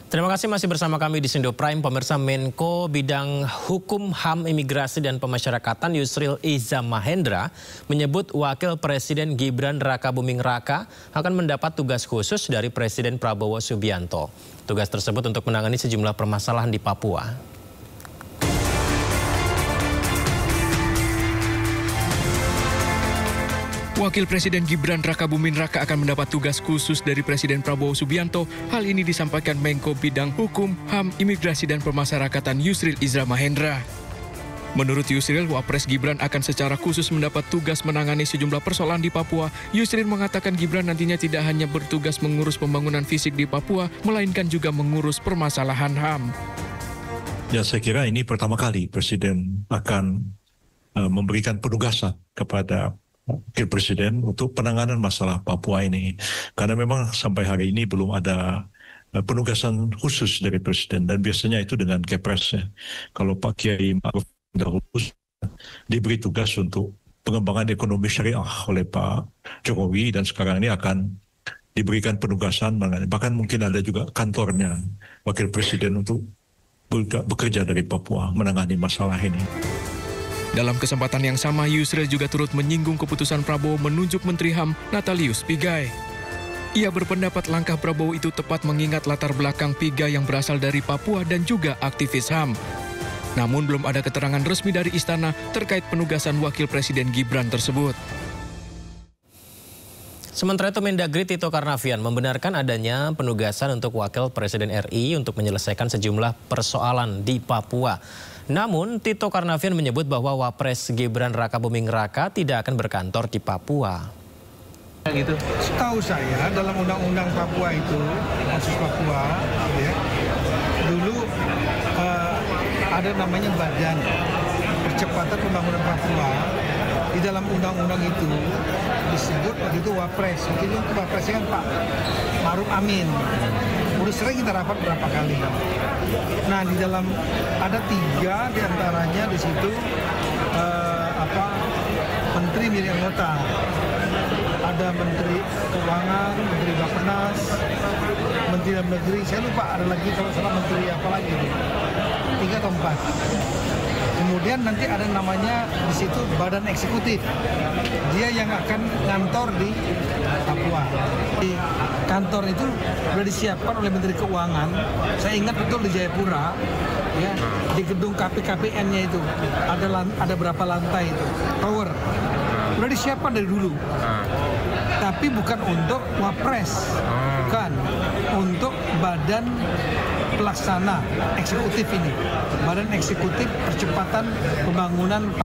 Terima kasih masih bersama kami di Sindo Prime. Pemirsa, Menko Bidang Hukum, HAM, Imigrasi dan Pemasyarakatan Yusril Iza Mahendra menyebut Wakil Presiden Gibran Rakabuming Raka akan mendapat tugas khusus dari Presiden Prabowo Subianto. Tugas tersebut untuk menangani sejumlah permasalahan di Papua. Wakil Presiden Gibran Rakabuming Raka akan mendapat tugas khusus dari Presiden Prabowo Subianto. Hal ini disampaikan Menko Bidang Hukum, HAM, Imigrasi dan Pemasyarakatan Yusril Iza Mahendra. Menurut Yusril, Wapres Gibran akan secara khusus mendapat tugas menangani sejumlah persoalan di Papua. Yusril mengatakan Gibran nantinya tidak hanya bertugas mengurus pembangunan fisik di Papua, melainkan juga mengurus permasalahan HAM. Ya, saya kira ini pertama kali Presiden akan memberikan penugasan kepada Wakil Presiden untuk penanganan masalah Papua ini. Karena memang sampai hari ini belum ada penugasan khusus dari Presiden. Dan biasanya itu dengan Kepres. Ya. Kalau Pak Kiai Ma'ruf dahulu diberi tugas untuk pengembangan ekonomi syariah oleh Pak Jokowi. Dan sekarang ini akan diberikan penugasan. Bahkan mungkin ada juga kantornya Wakil Presiden untuk bekerja dari Papua menangani masalah ini. Dalam kesempatan yang sama, Yusril juga turut menyinggung keputusan Prabowo menunjuk Menteri HAM Natalius Pigai. Ia berpendapat langkah Prabowo itu tepat mengingat latar belakang Pigai yang berasal dari Papua dan juga aktivis HAM. Namun belum ada keterangan resmi dari istana terkait penugasan Wakil Presiden Gibran tersebut. Sementara itu, Mendagri Tito Karnavian membenarkan adanya penugasan untuk Wakil Presiden RI untuk menyelesaikan sejumlah persoalan di Papua. Namun, Tito Karnavian menyebut bahwa Wapres Gibran Rakabuming Raka tidak akan berkantor di Papua. Gitu. Setahu saya dalam undang-undang Papua itu, khusus Papua, ya, dulu ada namanya Badan Percepatan Pembangunan Papua. Di dalam undang-undang itu disebut waktu itu Wapres. Waktu itu Wapresnya kan Pak Ma'ruf Amin. Udah sering kita rapat berapa kali. Nah, di dalam ada 3 diantaranya di situ menteri milik anggota. Ada Menteri Keuangan, Menteri Bappenas, Menteri Dalam Negeri. Saya lupa ada lagi kalau salah Menteri apa lagi. 3 atau 4. Kemudian nanti ada namanya di situ Badan Eksekutif. Dia yang akan ngantor di Papua. Di kantor itu sudah disiapkan oleh Menteri Keuangan. Saya ingat betul di Jayapura, ya, di gedung KPKPN-nya itu ada berapa lantai itu, tower. Sudah disiapkan dari dulu. Tapi bukan untuk Wapres, bukan untuk Badan Pelaksana Eksekutif ini, Badan Eksekutif Percepatan Pembangunan.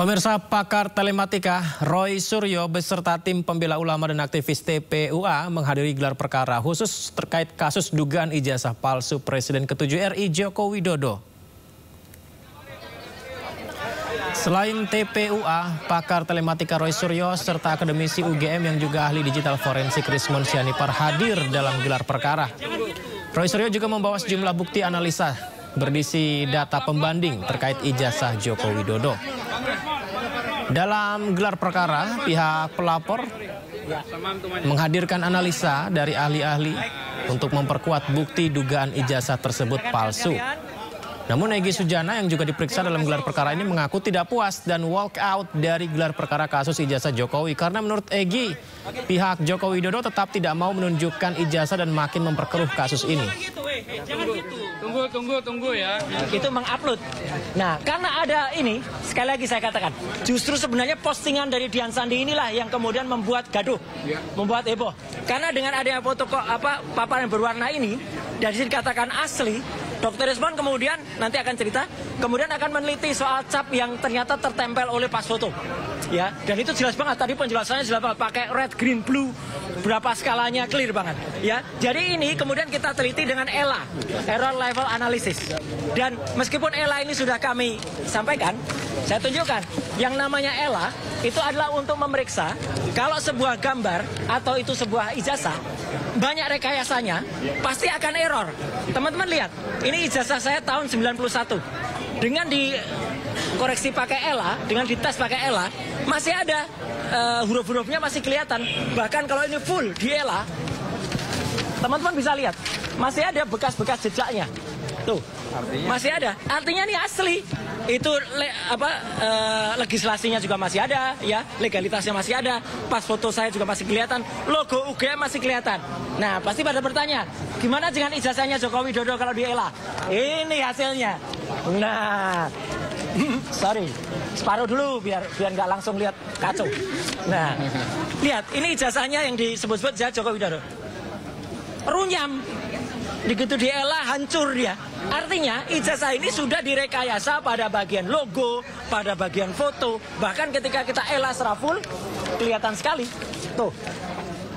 Pemirsa, pakar telematika Roy Suryo beserta tim pembela ulama dan aktivis TPUA menghadiri gelar perkara khusus terkait kasus dugaan ijazah palsu Presiden ke-7 RI Joko Widodo. Selain TPUA, pakar telematika Roy Suryo serta akademisi UGM yang juga ahli digital forensik Rismon Sianipar hadir dalam gelar perkara. Roy Suryo juga membawa sejumlah bukti analisa berisi data pembanding terkait ijazah Joko Widodo. Dalam gelar perkara, pihak pelapor menghadirkan analisa dari ahli-ahli untuk memperkuat bukti dugaan ijazah tersebut palsu. Namun Egy Sujana yang juga diperiksa dalam gelar perkara ini mengaku tidak puas dan walk out dari gelar perkara kasus ijazah Jokowi. Karena menurut Egy, pihak Joko Widodo tetap tidak mau menunjukkan ijazah dan makin memperkeruh kasus ini. Tunggu ya. Itu mengupload. Nah, karena ada ini, sekali lagi saya katakan, justru sebenarnya postingan dari Dian Sandi inilah yang kemudian membuat gaduh, membuat heboh. Karena dengan adanya foto paparan berwarna ini, dari sini dikatakan asli, Dr. Rismon kemudian nanti akan cerita, kemudian akan meneliti soal cap yang ternyata tertempel oleh pas foto. ya. Dan itu jelas banget tadi penjelasannya jelas banget, pakai red, green, blue, berapa skalanya clear banget, ya. Jadi ini kemudian kita teliti dengan ELA, Error Level Analysis. Dan meskipun ELA ini sudah kami sampaikan, saya tunjukkan yang namanya ELA itu adalah untuk memeriksa kalau sebuah gambar atau itu sebuah ijazah banyak rekayasanya pasti akan error. Teman-teman lihat, ini ijazah saya tahun 91. Dengan dikoreksi pakai ELA, dengan dites pakai ELA, masih ada huruf-hurufnya masih kelihatan. Bahkan kalau ini full di ELA, teman-teman bisa lihat, masih ada bekas-bekas jejaknya. Tuh, masih ada. Artinya ini asli. Itu legislasinya juga masih ada, ya, legalitasnya masih ada, pas foto saya juga masih kelihatan, logo UGM masih kelihatan. Nah, pasti pada bertanya, gimana dengan ijazahnya Joko Widodo kalau di ELA? Ini hasilnya. Nah, sorry, separuh dulu biar nggak langsung lihat kacau. Nah, lihat, ini ijazahnya yang disebut-sebut Joko Widodo. Runyam. Begitu di ELA hancur dia. Artinya ijazah ini sudah direkayasa pada bagian logo, pada bagian foto. Bahkan ketika kita ELA secara full, kelihatan sekali. Tuh,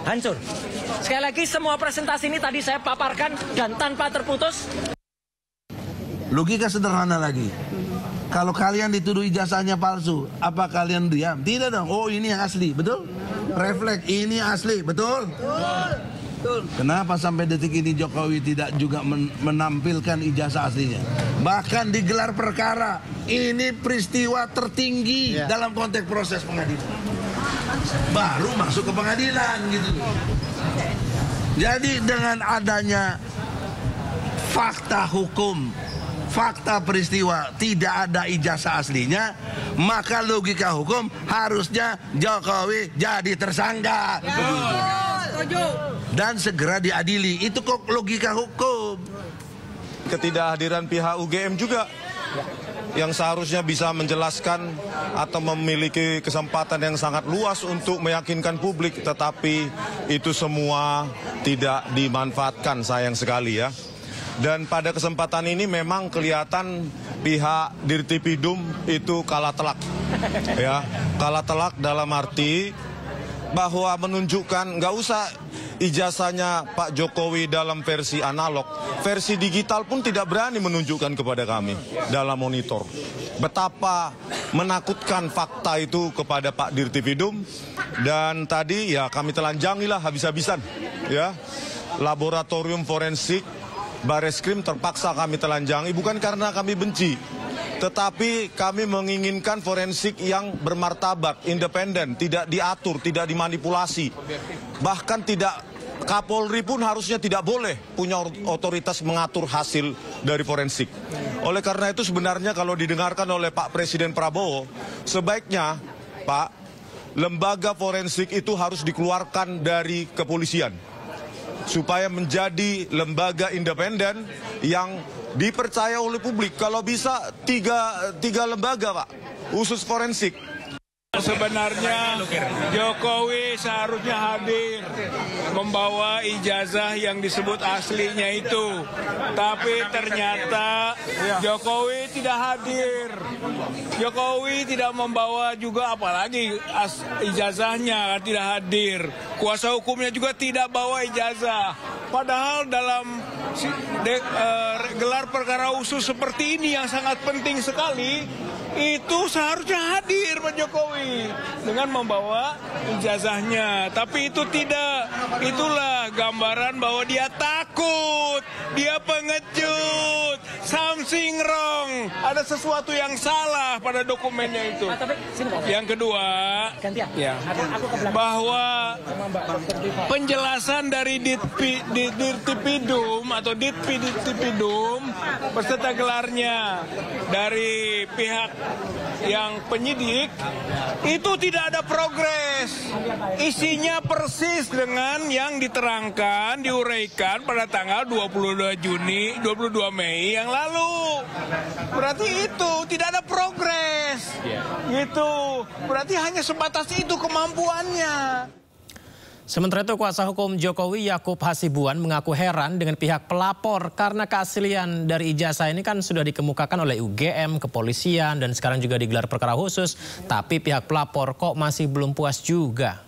hancur. Sekali lagi semua presentasi ini tadi saya paparkan dan tanpa terputus. Logika sederhana lagi. Kalau kalian dituduh ijazahnya palsu, apa kalian diam? Tidak dong. Oh, ini yang asli, betul? Refleks, ini asli, betul? Betul. Kenapa sampai detik ini Jokowi tidak juga menampilkan ijazah aslinya? Bahkan digelar perkara. Ini peristiwa tertinggi dalam konteks proses pengadilan. Baru masuk ke pengadilan gitu. Jadi dengan adanya fakta hukum, fakta peristiwa tidak ada ijazah aslinya, maka logika hukum harusnya Jokowi jadi tersangka. Dan segera diadili. Itu kok logika hukum. Ketidakhadiran pihak UGM juga yang seharusnya bisa menjelaskan atau memiliki kesempatan yang sangat luas untuk meyakinkan publik, tetapi itu semua tidak dimanfaatkan, sayang sekali ya. Dan pada kesempatan ini memang kelihatan pihak Dirtipidum itu kalah telak. Ya, kalah telak dalam arti bahwa menunjukkan nggak usah ijazahnya Pak Jokowi dalam versi analog, versi digital pun tidak berani menunjukkan kepada kami dalam monitor. Betapa menakutkan fakta itu kepada Pak Dirtipidum. Dan tadi ya kami telanjangilah habis-habisan ya. Laboratorium forensik Bareskrim terpaksa kami telanjangi, bukan karena kami benci, tetapi kami menginginkan forensik yang bermartabat, independen, tidak diatur, tidak dimanipulasi. Bahkan tidak, Kapolri pun harusnya tidak boleh punya otoritas mengatur hasil dari forensik. Oleh karena itu sebenarnya kalau didengarkan oleh Pak Presiden Prabowo, sebaiknya Pak, lembaga forensik itu harus dikeluarkan dari kepolisian, supaya menjadi lembaga independen yang dipercaya oleh publik. Kalau bisa tiga lembaga Pak, khusus forensik. Sebenarnya Jokowi seharusnya hadir membawa ijazah yang disebut aslinya itu. Tapi ternyata Jokowi tidak hadir. Jokowi tidak membawa juga, apalagi ijazahnya tidak hadir. Kuasa hukumnya juga tidak bawa ijazah. Padahal dalam gelar perkara khusus seperti ini yang sangat penting sekali, itu seharusnya hadir Pak Jokowi dengan membawa ijazahnya. Tapi itu tidak. Itulah gambaran bahwa dia takut, dia pengecut, something wrong. Ada sesuatu yang salah pada dokumennya itu. Yang kedua, ya, bahwa penjelasan dari Dirtipidum atau Ditpidum beserta gelarnya dari pihak yang penyidik itu tidak ada progres. Isinya persis dengan yang diterangkan, diuraikan pada tanggal 22 Mei yang lalu. Berarti itu tidak ada progres. Gitu. Berarti hanya sebatas itu kemampuannya. Sementara itu kuasa hukum Jokowi Yakub Hasibuan mengaku heran dengan pihak pelapor karena keaslian dari ijazah ini kan sudah dikemukakan oleh UGM, kepolisian dan sekarang juga digelar perkara khusus. Tapi pihak pelapor kok masih belum puas juga.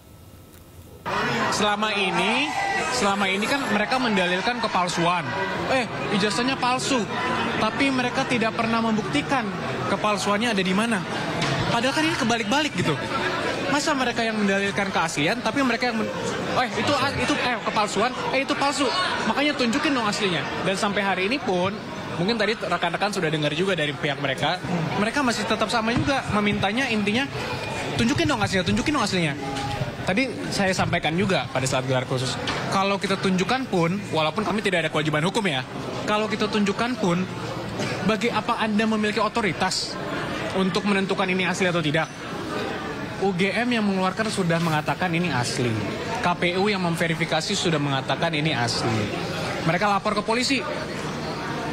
Selama ini kan mereka mendalilkan kepalsuan. Ijazahnya palsu. Tapi mereka tidak pernah membuktikan kepalsuannya ada di mana. Padahal kan ini kebalik-balik gitu. Masa mereka yang mendalilkan keaslian, tapi mereka yang itu kepalsuan, itu palsu. Makanya tunjukin dong aslinya. Dan sampai hari ini pun, mungkin tadi rekan-rekan sudah dengar juga dari pihak mereka, mereka masih tetap sama juga memintanya, intinya tunjukin dong aslinya. Tadi saya sampaikan juga pada saat gelar khusus, kalau kita tunjukkan pun, walaupun kami tidak ada kewajiban hukum ya, kalau kita tunjukkan pun, bagi apa Anda memiliki otoritas untuk menentukan ini asli atau tidak? UGM yang mengeluarkan sudah mengatakan ini asli. KPU yang memverifikasi sudah mengatakan ini asli. Mereka lapor ke polisi.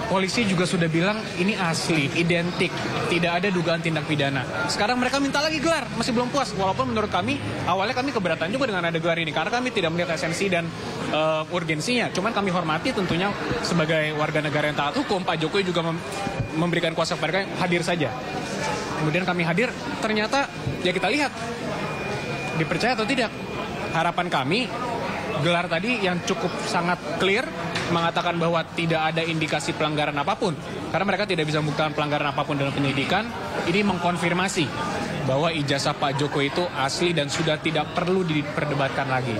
Polisi juga sudah bilang ini asli, identik, tidak ada dugaan tindak pidana. Sekarang mereka minta lagi gelar, masih belum puas. Walaupun menurut kami, awalnya kami keberatan juga dengan ada gelar ini. Karena kami tidak melihat esensi dan urgensinya. Cuman kami hormati tentunya sebagai warga negara yang taat hukum, Pak Jokowi juga memberikan kuasa kepada mereka hadir saja. Kemudian kami hadir, ternyata ya kita lihat, dipercaya atau tidak. Harapan kami, gelar tadi yang cukup sangat clear, mengatakan bahwa tidak ada indikasi pelanggaran apapun. Karena mereka tidak bisa membuktikan pelanggaran apapun dalam penyidikan, ini mengkonfirmasi bahwa ijazah Pak Jokowi itu asli dan sudah tidak perlu diperdebatkan lagi.